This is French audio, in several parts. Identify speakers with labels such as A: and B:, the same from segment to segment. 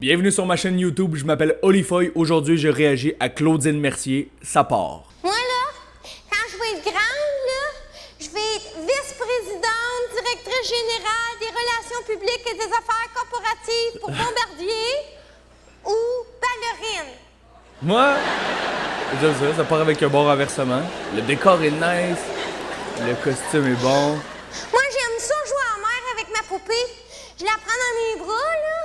A: Bienvenue sur ma chaîne YouTube, je m'appelle Olifoy. Aujourd'hui, je réagis à Claudine Mercier. Ça part.
B: Moi, là, quand je vais être grande, là, je vais être vice-présidente, directrice générale des relations publiques et des affaires corporatives pour Bombardier ou ballerine.
A: Moi, ça part avec un bon renversement. Le décor est nice, le costume est bon.
B: Moi, j'aime ça jouer à la mer avec ma poupée. Je la prends dans mes bras, là,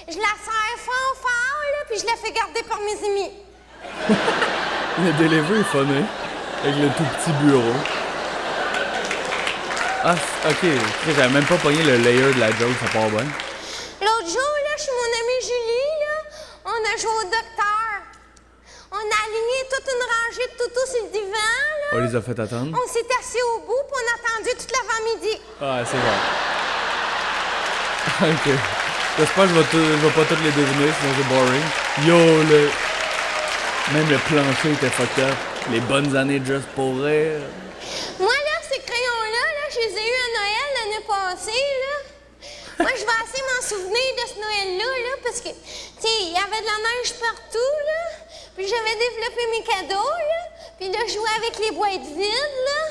B: je la serre fort, là, puis je la fais garder par mes amis.
A: Le delivery est funny, avec le tout petit bureau. Ah, ok, j'avais même pas pogné le layer de la joke, ça part bien.
B: L'autre jour, là, chez mon amie Julie, là, on a joué au docteur. On a aligné toute une rangée de toutous sur le divan, là.
A: On les a fait attendre.
B: On s'est assis au bout, puis on a attendu toute l'avant-midi.
A: Ah, c'est bon. Ok. J'espère que je vais pas toutes les deviner, sinon c'est boring. Yo, même le plancher était fucked up. Les bonnes années de Just pour rire.
B: Moi, là, ces crayons-là, là, je les ai eus à Noël l'année passée, là. Moi, je vais assez m'en souvenir de ce Noël-là, là, parce que, tu sais, il y avait de la neige partout, là. Puis j'avais développé mes cadeaux, là. Puis là, je jouais avec les boîtes vides, là.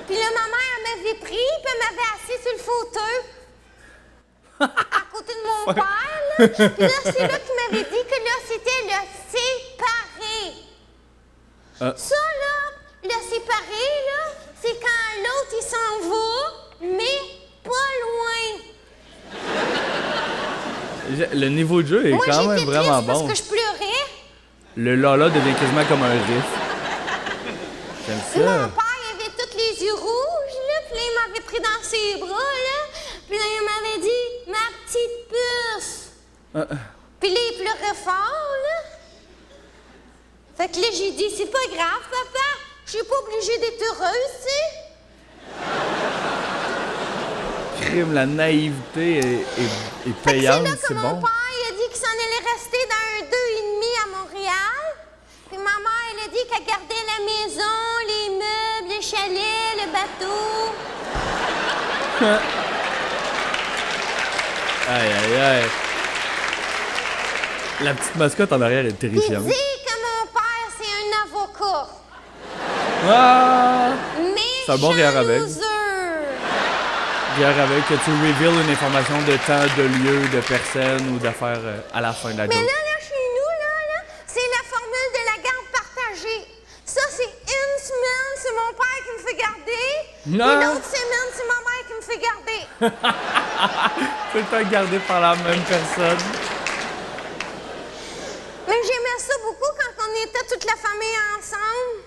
B: Puis là, ma mère, elle m'avait pris, puis elle m'avait assis sur le fauteuil. À côté de mon père, là. Puis là, c'est là qu'il m'avait dit que là, c'était le séparé. Ça, là, le séparé, là, c'est quand l'autre, il s'en va, mais pas loin.
A: Le niveau de jeu est
B: Moi,
A: quand même
B: j'étais
A: vraiment
B: triste
A: bon.
B: parce que je pleurais.
A: Le Lala devient quasiment comme un riff. J'aime
B: Puis mon
A: ça.
B: père, il avait tous les yeux rouges, là. Puis là, il m'avait pris dans ses bras, là. Puis là, il m'avait dit, ma petite puce. Puis là, il pleurait fort, là. Fait que là, j'ai dit, c'est pas grave, papa. Je suis pas obligée d'être heureuse, tu sais.
A: Crime, la naïveté est
B: Fait que
A: payante,
B: c'est là que
A: c'est
B: mon
A: bon.
B: père, il a dit qu'il s'en allait rester dans un 2,5 à Montréal. Puis ma mère, elle a dit qu'elle gardait la maison, les meubles, le chalet, le bateau.
A: Aïe, aïe, aïe. La petite mascotte en arrière est
B: Il
A: terrifiante.
B: dit que mon père, c'est un avocat.
A: Ah!
B: Mais
A: C'est un bon rire avec.
B: loser.
A: Hier avec que tu reveals une information de temps, de lieu, de personne ou d'affaires à la fin de la
B: Mais
A: joke.
B: là, chez nous, là, c'est la formule de la garde partagée. Ça, c'est une semaine, c'est mon père qui me fait garder.
A: Non.
B: Et l'autre semaine, c'est ma mère qui me fait garder.
A: Tout le temps gardé par la même personne.
B: Mais j'aimais ça beaucoup quand on était toute la famille ensemble.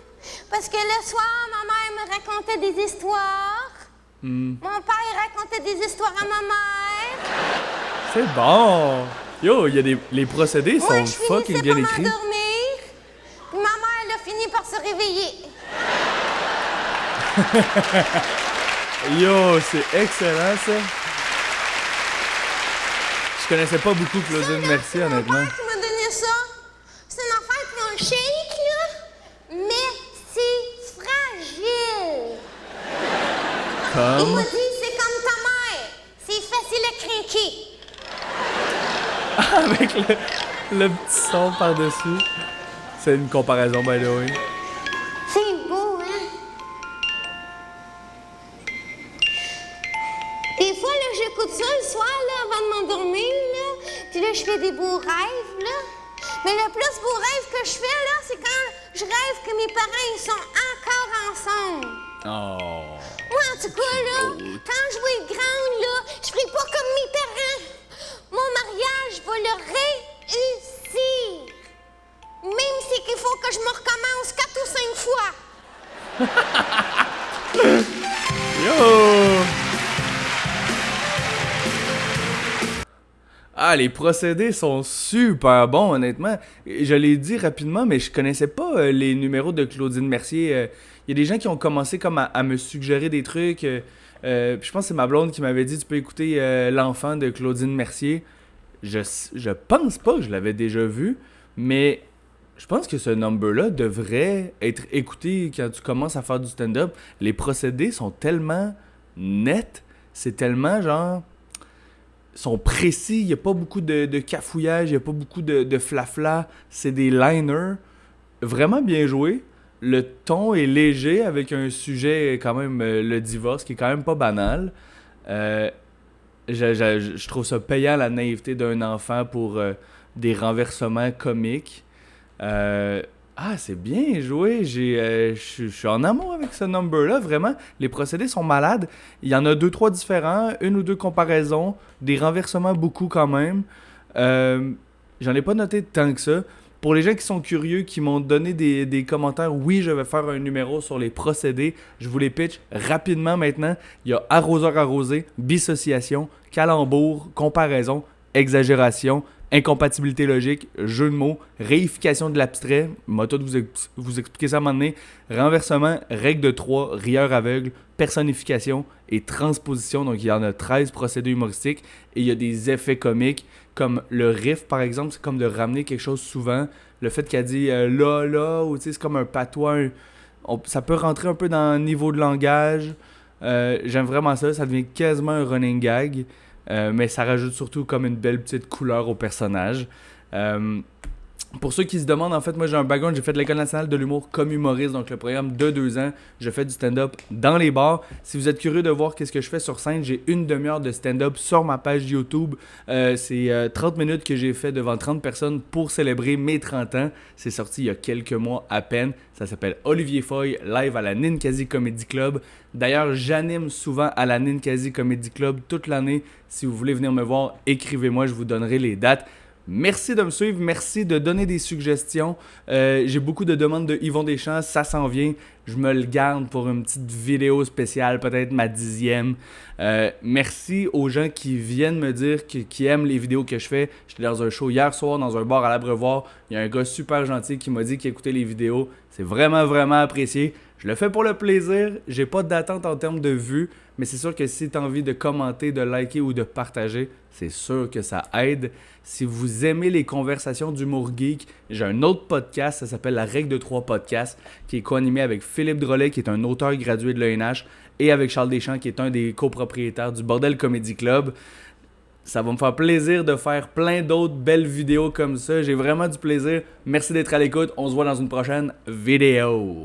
B: Parce que le soir, ma mère me racontait des histoires. Mon père il racontait des histoires à ma mère.
A: C'est bon. Yo, les procédés
B: Moi,
A: sont
B: je
A: fucking
B: finissais
A: bien
B: par
A: écrits.
B: m'endormir. Puis ma mère, elle a fini par se réveiller.
A: Yo, c'est excellent ça. Je connaissais pas beaucoup Claudine Mercier,
B: C'est
A: honnêtement.
B: mon père qui m'a donné ça. C'est une affaire qu'on shake, là. Mais c'est fragile. Il
A: Comme.
B: m'a dit, c'est comme ta mère. C'est facile à craquer.
A: Avec le petit son par-dessus. C'est une comparaison, by the way.
B: C'est beau, hein? Des fois, là, j'écoute ça le soir, là, avant de m'endormir, là. Puis là, je fais des beaux rêves, là. Mais le plus beau rêve que je fais, là, c'est quand je rêve que mes parents, ils sont encore ensemble.
A: Oh.
B: Moi, en tout cas, là, quand je vais être grande, là, je ferai pas comme mes parents. Mon mariage va le réussir. Même si qu'il faut que je me recommence 4 ou 5 fois.
A: Yo! Ah, les procédés sont super bons, honnêtement. Je l'ai dit rapidement, mais je connaissais pas les numéros de Claudine Mercier. Il y a des gens qui ont commencé comme à me suggérer des trucs. Puis je pense que c'est ma blonde qui m'avait dit tu peux écouter L'Enfant de Claudine Mercier. Je pense pas que je l'avais déjà vu, mais je pense que ce number-là devrait être écouté quand tu commences à faire du stand-up. Les procédés sont tellement nets, c'est tellement genre... sont précis, il n'y a pas beaucoup de cafouillage, il n'y a pas beaucoup de flafla. C'est des liners vraiment bien joués. Le ton est léger avec un sujet quand même, le divorce, qui est quand même pas banal. Euh, je trouve ça payant la naïveté d'un enfant pour des renversements comiques. Euh, c'est bien joué. Je suis en amour avec ce number-là, vraiment. Les procédés sont malades. Il y en a deux, trois différents, une ou deux comparaisons, des renversements beaucoup quand même. Euh, J'en ai pas noté tant que ça. Pour les gens qui sont curieux, qui m'ont donné des commentaires, oui, je vais faire un numéro sur les procédés. Je vous les pitch rapidement maintenant. Il y a arroseur arrosé, dissociation, calembour, comparaison, exagération, incompatibilité logique, jeu de mots, réification de l'abstrait, m'a tout vous expliquer ça à un moment donné, renversement, règle de 3, rieur aveugle, personnification et transposition. Donc il y en a 13 procédés humoristiques et il y a des effets comiques comme le riff par exemple, c'est comme de ramener quelque chose souvent. Le fait qu'elle dit là, là, ou tu sais, c'est comme un patois, ça peut rentrer un peu dans le niveau de langage. J'aime vraiment ça, ça devient quasiment un running gag. Mais ça rajoute surtout comme une belle petite couleur au personnage. Pour ceux qui se demandent, en fait, moi j'ai un background, j'ai fait de l'École nationale de l'humour comme humoriste, donc le programme de 2 ans, je fais du stand-up dans les bars. Si vous êtes curieux de voir qu'est-ce que je fais sur scène, j'ai une demi-heure de stand-up sur ma page YouTube. C'est 30 minutes que j'ai fait devant 30 personnes pour célébrer mes 30 ans. C'est sorti il y a quelques mois à peine. Ça s'appelle Olivier Foy, live à la Ninkasi Comedy Club. D'ailleurs, j'anime souvent à la Ninkasi Comedy Club toute l'année. Si vous voulez venir me voir, écrivez-moi, je vous donnerai les dates. Merci de me suivre, merci de donner des suggestions. J'ai beaucoup de demandes de Yvon Deschamps, ça s'en vient. Je me le garde pour une petite vidéo spéciale, peut-être ma 10e. Merci aux gens qui viennent me dire qui aiment les vidéos que je fais. J'étais dans un show hier soir, dans un bar à l'Abreuvoir. Il y a un gars super gentil qui m'a dit qu'il écoutait les vidéos. C'est vraiment, vraiment apprécié. Je le fais pour le plaisir. J'ai pas d'attente en termes de vues, mais c'est sûr que si tu as envie de commenter, de liker ou de partager, c'est sûr que ça aide. Si vous aimez les conversations d'humour geek, j'ai un autre podcast, ça s'appelle La Règle de 3 Podcast, qui est co-animé avec Philippe Drolet, qui est un auteur gradué de l'ENH, et avec Charles Deschamps, qui est un des copropriétaires du Bordel Comedy Club. Ça va me faire plaisir de faire plein d'autres belles vidéos comme ça. J'ai vraiment du plaisir. Merci d'être à l'écoute. On se voit dans une prochaine vidéo.